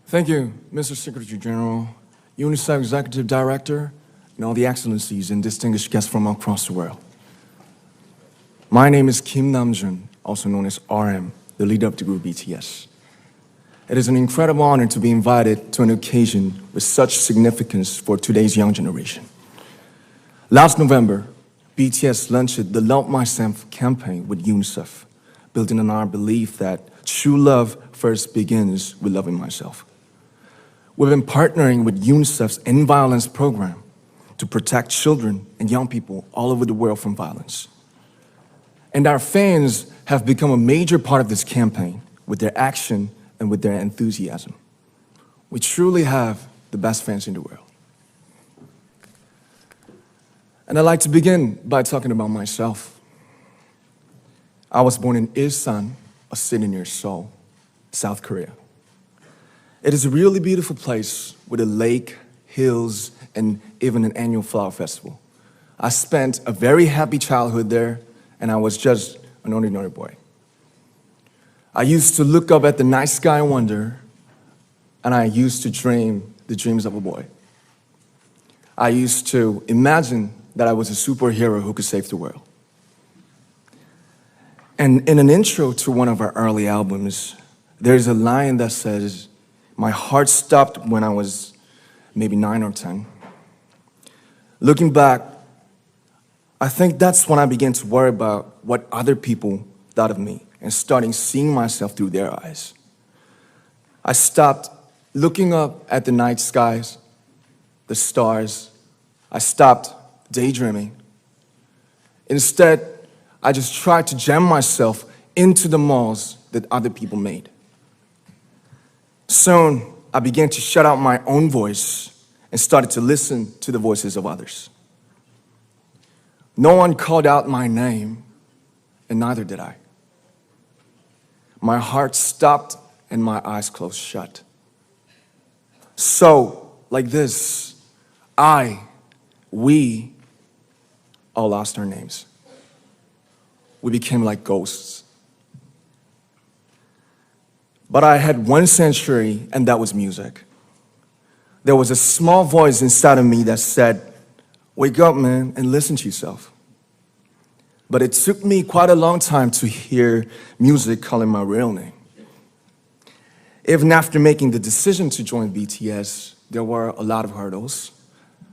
Thank you, Mr. Secretary General, UNICEF Executive Director, and all the excellencies and distinguished guests from across the world. My name is Kim Nam-jun, also known as RM, the leader of the group BTS. It is an incredible honor to be invited to an occasion with such significance for today's young generation. Last November, BTS launched the Love Myself campaign with UNICEF, building on our belief that true love first begins with loving myself. We've been partnering with UNICEF's End Violence program to protect children and young people all over the world from violence. And our fans have become a major part of this campaign with their action and with their enthusiasm. We truly have the best fans in the world. And I'd like to begin by talking about myself. I was born in Ilsan, a city near Seoul, South Korea. It is a really beautiful place with a lake, hills, and even an annual flower festival. I spent a very happy childhood there, and I was just an ordinary boy. I used to look up at the night sky and wonder, and I used to dream the dreams of a boy. I used to imagine that I was a superhero who could save the world. And in an intro to one of our early albums, there's a line that says, "My heart stopped when I was maybe 9 or 10. Looking back, I think that's when I began to worry about what other people thought of me and starting seeing myself through their eyes. I stopped looking up at the night skies, the stars. I stopped daydreaming. Instead, I just tried to jam myself into the malls that other people made. Soon, I began to shut out my own voice and started to listen to the voices of others. No one called out my name, and neither did I. My heart stopped and my eyes closed shut. So, like this, we all lost our names. We became like ghosts. But I had one sanctuary, and that was music. There was a small voice inside of me that said, "Wake up, man, and listen to yourself." But it took me quite a long time to hear music calling my real name. Even after making the decision to join BTS, there were a lot of hurdles.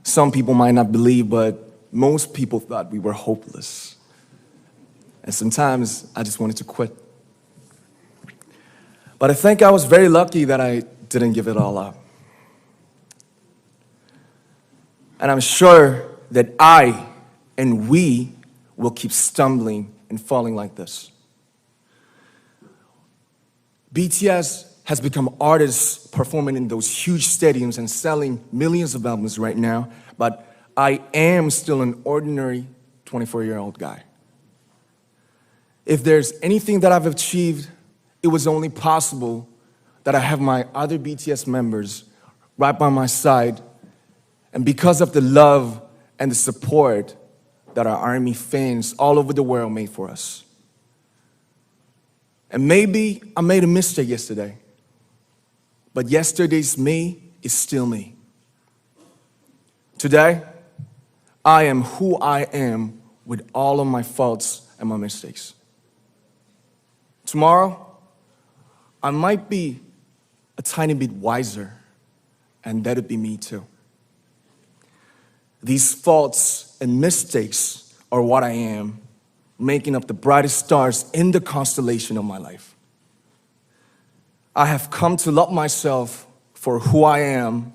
Some people might not believe, but most people thought we were hopeless. And sometimes I just wanted to quit. But I think I was very lucky that I didn't give it all up. And I'm sure that I and we will keep stumbling and falling like this. BTS has become artists performing in those huge stadiums and selling millions of albums right now, but I am still an ordinary 24-year-old guy. If there's anything that I've achieved, it was only possible that I have my other BTS members right by my side, and because of the love and the support that our ARMY fans all over the world made for us. And maybe I made a mistake yesterday, but yesterday's me is still me. Today, I am who I am with all of my faults and my mistakes. Tomorrow, I might be a tiny bit wiser, and that'd be me too. These faults and mistakes are what I am, making up the brightest stars in the constellation of my life. I have come to love myself for who I am,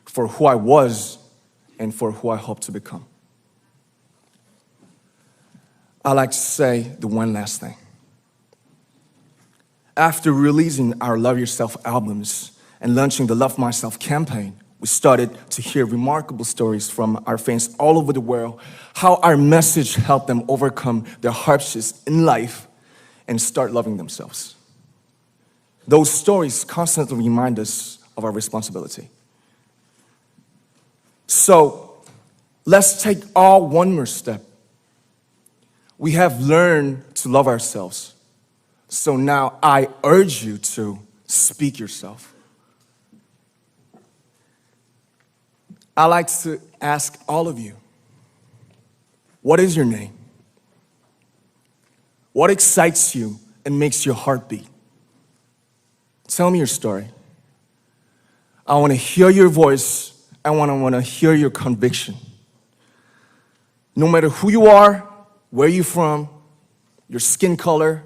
for who I was, and for who I hope to become. I like to say the one last thing. After releasing our Love Yourself albums and launching the Love Myself campaign, we started to hear remarkable stories from our fans all over the world, how our message helped them overcome their hardships in life and start loving themselves. Those stories constantly remind us of our responsibility. So, let's take all one more step. We have learned to love ourselves. So now I urge you to speak yourself. I like to ask all of you, what is your name? What excites you and makes your heart beat? Tell me your story. I want to hear your voice. I want to hear your conviction. No matter who you are, where you're from, your skin color,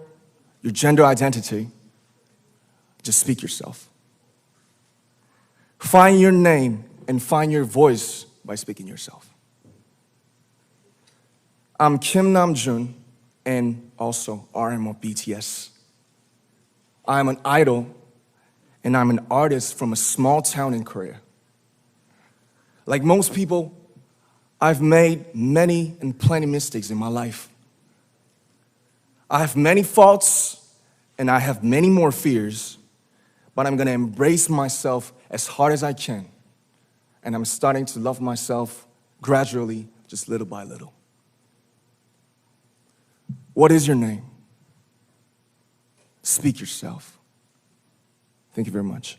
your gender identity, just speak yourself. Find your name and find your voice by speaking yourself. I'm Kim Namjoon and also RM of BTS. I'm an idol and I'm an artist from a small town in Korea. Like most people, I've made many and plenty mistakes in my life. I have many faults and I have many more fears, but I'm gonna embrace myself as hard as I can. And I'm starting to love myself gradually, just little by little. What is your name? Speak yourself. Thank you very much.